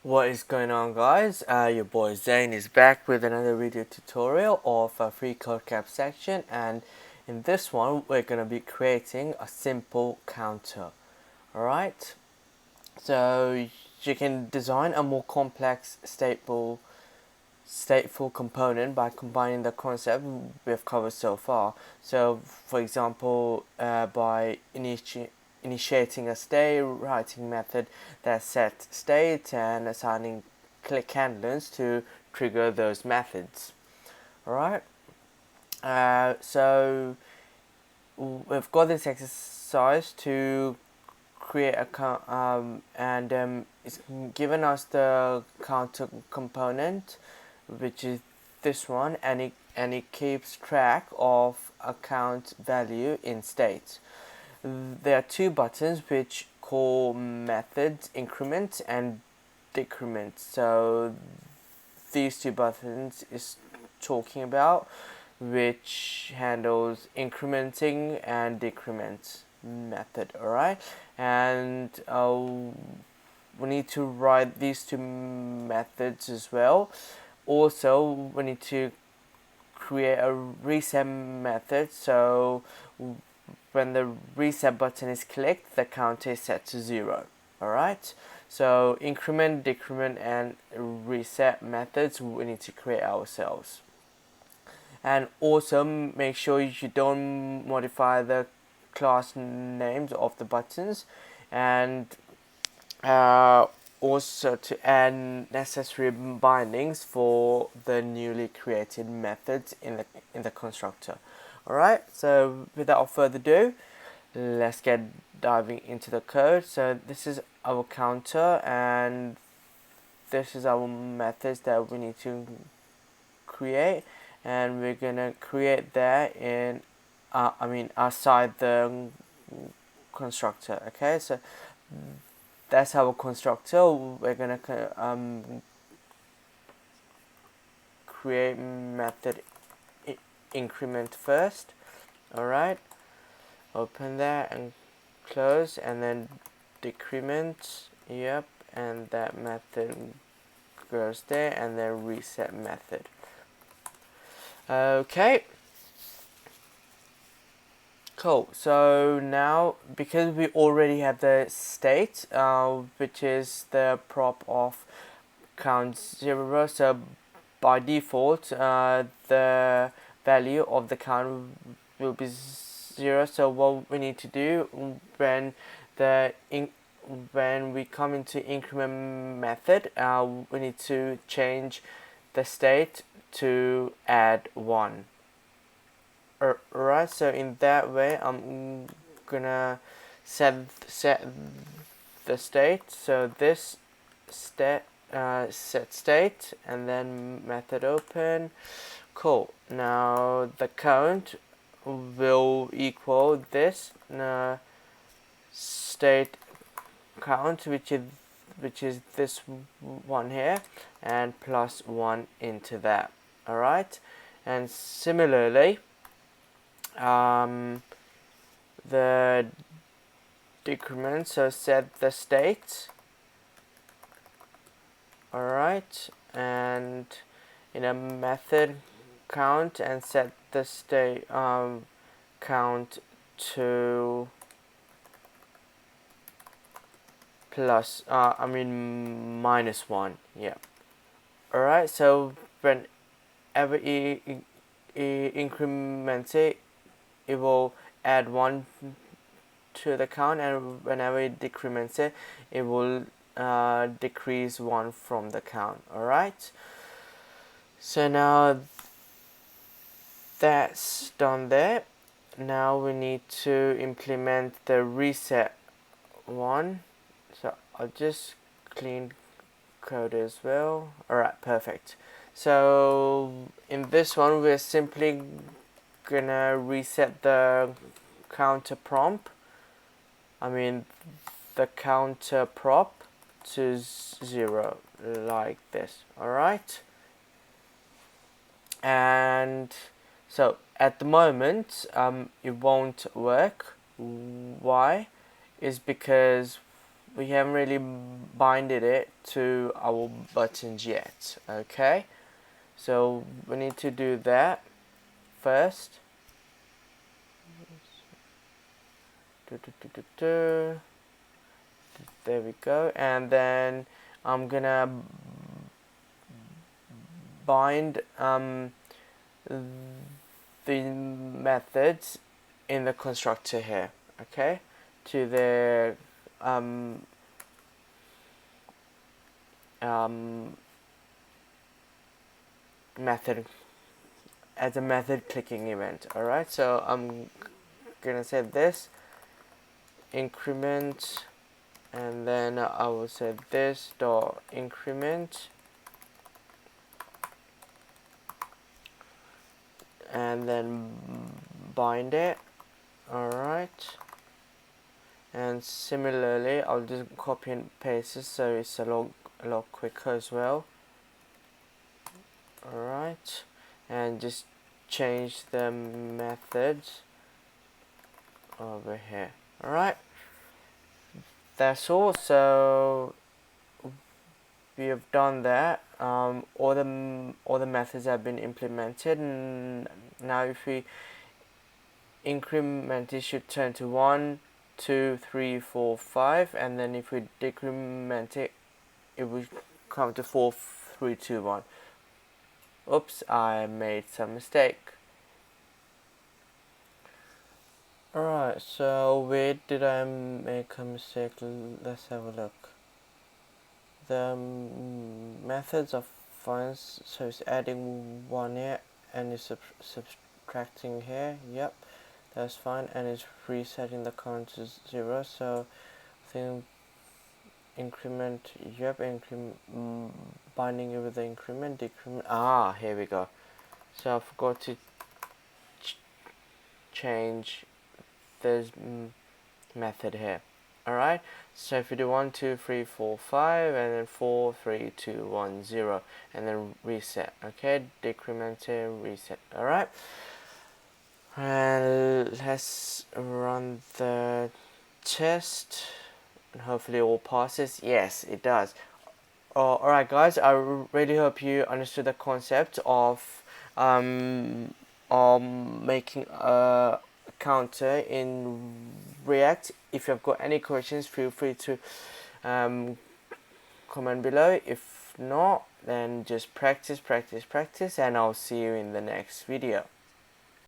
What is going on, guys? Your boy Zane is back with another video tutorial of a free code cap section, and in this one we're going to be creating a simple counter. Alright, so you can design a more complex stateful component by combining the concept we've covered so far. So for example, by initiating a state, writing method that set state, and assigning click handlers to trigger those methods. Alright, so we've got this exercise to create a it's given us the counter component, which is this one, and it keeps track of a count value in state. There are two buttons which call methods increment and decrement. So these two buttons is talking about, which handles incrementing and decrement method. Alright, and we need to write these two methods as well. Also, we need to create a reset method, so when the reset button is clicked, the counter is set to 0. Alright, so increment, decrement, and reset methods we need to create ourselves. And also make sure you don't modify the class names of the buttons, and also to add necessary bindings for the newly created methods in the constructor. Alright, so without further ado, let's get diving into the code. So this is our counter, and this is our methods that we need to create, and we're gonna create that in outside the constructor. Okay, so that's our constructor. We're gonna create method increment first. Alright, open that and close, and then decrement. Yep, and that method goes there, and then reset method. Okay, cool. So now, because we already have the state, which is the prop of count 0, so by default the value of the count will be 0. So what we need to do when we come into increment method, we need to change the state to add 1. Alright, so in that way I'm gonna set the state. So this set state, and then method open. Cool. Now the count will equal this state count, which is this one here, and plus 1 into that. Alright, and similarly the decrement, so set the state. Alright, and in a method count, and set the state count to plus -1. Yeah. Alright, so whenever it increments it, it will add 1 to the count, and whenever it decrements it, it will decrease 1 from the count. Alright, so now that's done there. Now we need to implement the reset one, so I'll just clean code as well. Alright, perfect. So in this one we're simply gonna reset the counter prompt, the counter prop to 0, like this. Alright, and so at the moment it won't work. Why? Is because we haven't really binded it to our buttons yet. Okay, so we need to do that first. There we go, and then I'm gonna bind the methods in the constructor here, okay, to the method as a method clicking event. Alright, so I'm gonna say this increment, and then I will say this dot increment, and then bind it. Alright, and similarly I'll just copy and paste it so it's a lot quicker as well. Alright, and just change the methods over here. Alright, that's all. So we have done that. All the methods have been implemented, and now if we increment, it should turn to 1, 2, 3, 4, 5, and then if we decrement it, it will come to 4, 3, 2, 1. Oops, I made some mistake. Alright, so where did I make a mistake? Let's have a look. The methods of functions, so it's adding 1 here and it's subtracting here. Yep, that's fine, and it's resetting the count to 0. So I think increment, yep, binding it with the increment, decrement. Here we go. So I forgot to change this method here. Alright, so if you do 1, 2, 3, 4, 5, and then 4, 3, 2, 1, 0, and then reset. Okay, decrement here, reset. Alright, and let's run the test, and hopefully it all passes. Yes, it does. Alright guys, I really hope you understood the concept of making a counter in React. If you've got any questions, feel free to comment below. If not, then just practice, and I'll see you in the next video.